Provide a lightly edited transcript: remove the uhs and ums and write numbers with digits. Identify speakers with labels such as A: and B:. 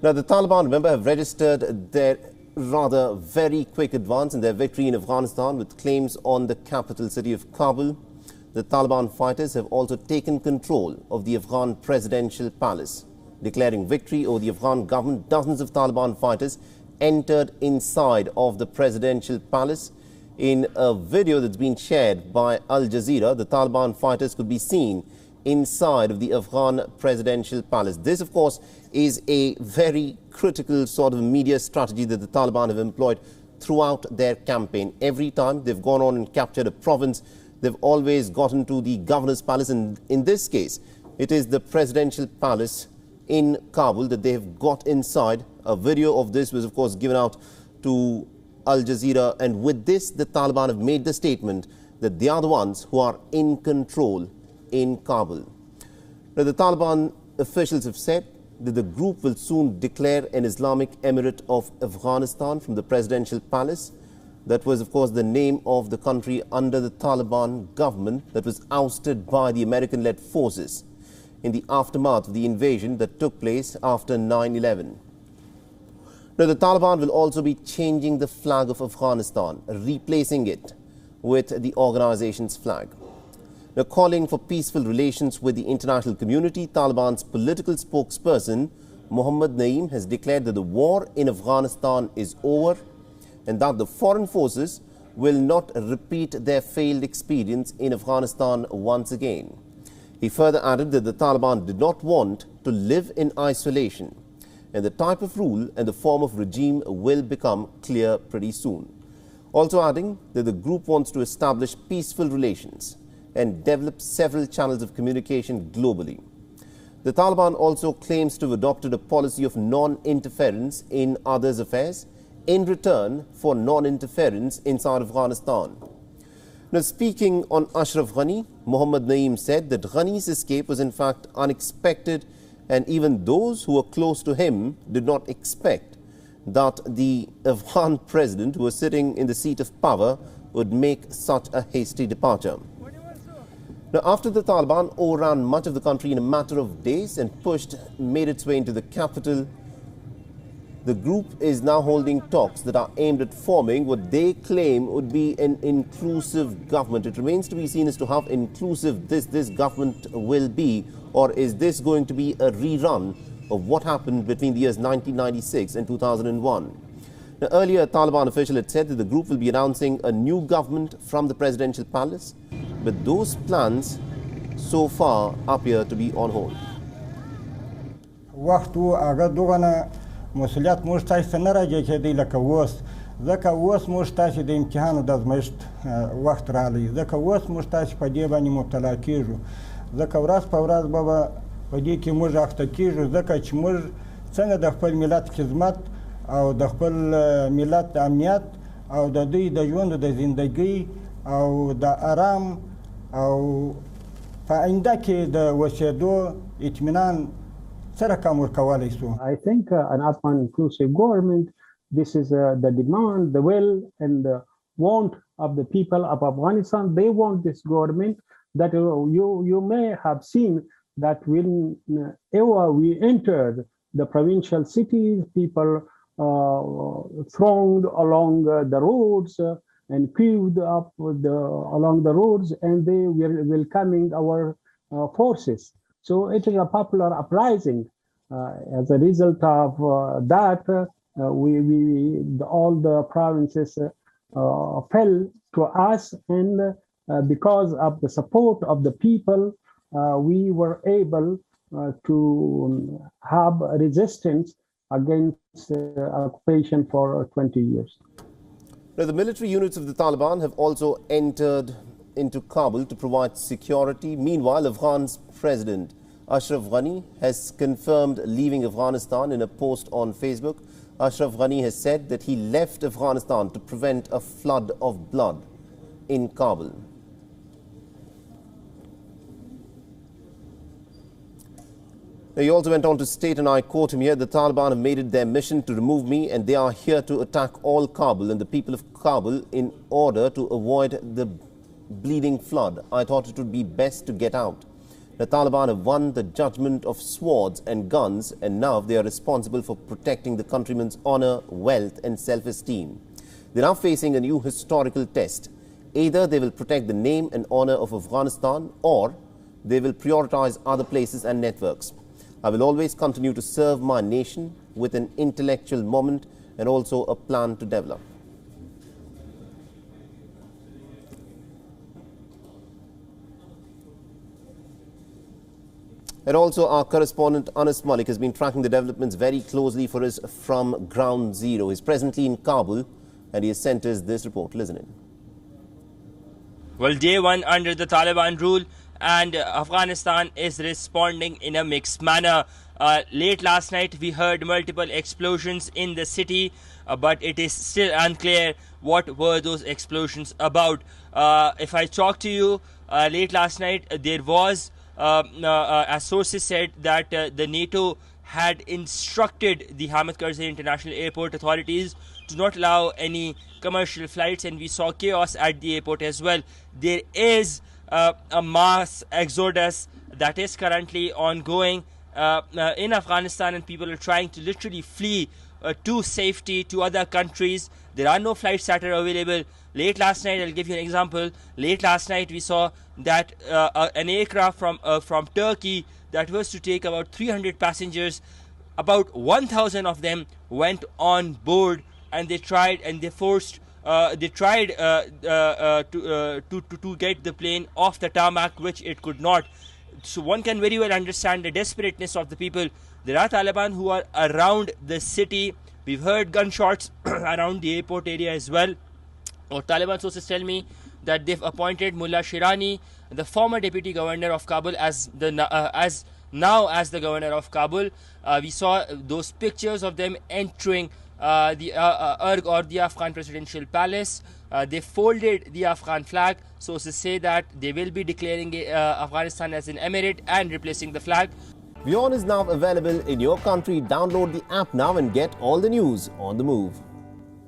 A: Now, the Taliban, remember, have registered their rather very quick advance in their victory in Afghanistan with claims on the capital city of Kabul. The Taliban fighters have also taken control of the Afghan presidential palace. Declaring victory over the Afghan government, dozens of Taliban fighters entered inside of the presidential palace. In a video that's been shared by Al Jazeera, the Taliban fighters could be seen inside of the Afghan presidential palace. This, of course, is a very critical sort of media strategy that the Taliban have employed throughout their campaign. Every time they've gone on and captured a province, they've always gotten to the governor's palace. And in this case, it is the presidential palace in Kabul that they have got inside. A video of this was, of course, given out to Al Jazeera. And with this, the Taliban have made the statement that they are the ones who are in control in Kabul. Now, the Taliban officials have said that the group will soon declare an Islamic Emirate of Afghanistan from the presidential palace. That was, of course, the name of the country under the Taliban government that was ousted by the American-led forces in the aftermath of the invasion that took place after 9/11. Now, the Taliban will also be changing the flag of Afghanistan, replacing it with the organization's flag. Now, calling for peaceful relations with the international community, Taliban's political spokesperson, Mohammad Naeem, has declared that the war in Afghanistan is over and that the foreign forces will not repeat their failed experience in Afghanistan once again. He further added that the Taliban did not want to live in isolation, and the type of rule and the form of regime will become clear pretty soon. Also adding that the group wants to establish peaceful relations and develop several channels of communication globally. The Taliban also claims to have adopted a policy of non-interference in others' affairs in return for non-interference inside Afghanistan. Now, speaking on Ashraf Ghani, Mohammad Naeem said that Ghani's escape was in fact unexpected, and even those who were close to him did not expect that the Afghan president, who was sitting in the seat of power, would make such a hasty departure. Now, after the Taliban overran much of the country in a matter of days and made its way into the capital, the group is now holding talks that are aimed at forming what they claim would be an inclusive government. It remains to be seen as to how inclusive this government will be, or is this going to be a rerun of what happened between the years 1996 and 2001. Now, earlier, a Taliban official had said that the group will be announcing a new government from the presidential palace, but those plans so far appear to be on hold.
B: مسؤلیت موږ تاسو ته نه راځي چې دی لکه اوس ځکه اوس موږ تاسو د امتحان د ازمایښت وخت راغلی ځکه اوس موږ تاسو په دې باندې مبتلا کیږو ځکه ورځ په ورځ به په دې کې موږ اخته کیږو ځکه چې موږ څنګه د خپل ملت خدمت او د خپل ملت امنیت او د دوی د ژوند د زندګۍ او د آرام او په آینده کې د اوسېدو اطمینان
C: I think an Afghan inclusive government, this is the demand, the will and the want of the people of Afghanistan. They want this government. That you may have seen that whenever we entered the provincial cities, people thronged along the roads and queued up along the roads, and they were welcoming our forces. So it is a popular uprising. As a result of that, all the provinces fell to us, and because of the support of the people, we were able to have resistance against occupation for 20 years.
A: Now, the military units of the Taliban have also entered into Kabul to provide security. Meanwhile, Afghan's President Ashraf Ghani has confirmed leaving Afghanistan. In a post on Facebook, Ashraf Ghani has said that he left Afghanistan to prevent a flood of blood in Kabul. Now, he also went on to state, and I quote him here, "The Taliban have made it their mission to remove me, and they are here to attack all Kabul and the people of Kabul in order to avoid the bleeding flood. I thought it would be best to get out. The Taliban have won the judgment of swords and guns, and now they are responsible for protecting the countrymen's honor, wealth and self-esteem. They are now facing a new historical test. Either they will protect the name and honor of Afghanistan, or they will prioritize other places and networks. I will always continue to serve my nation with an intellectual moment and also a plan to develop. And also our correspondent Anas Malik has been tracking the developments very closely for us from ground zero. He's presently in Kabul and he has sent us this report. Listen in.
D: Well, day one under the Taliban rule, and Afghanistan is responding in a mixed manner. Late last night we heard multiple explosions in the city, but it is still unclear what were those explosions about. If I talk to you, late last night there was, as sources said, that the NATO had instructed the Hamid Karzai International Airport authorities to not allow any commercial flights, and we saw chaos at the airport as well. There is a mass exodus that is currently ongoing in Afghanistan, and people are trying to literally flee to safety to other countries. There are no flights that are available. Late last night, I'll give you an example. Late last night, we saw that an aircraft from Turkey that was to take about 300 passengers, about 1,000 of them went on board, and they tried to get the plane off the tarmac, which it could not. So one can very well understand the desperateness of the people. There are Taliban who are around the city. We've heard gunshots around the airport area as well. Or Taliban sources tell me that they've appointed Mullah Shirani, the former deputy governor of Kabul, as the governor of Kabul. We saw those pictures of them entering the Urg, or the Afghan presidential palace. They folded the Afghan flag. Sources say that they will be declaring Afghanistan as an emirate and replacing the flag.
A: WION is now available in your country. Download the app now and get all the news on the move.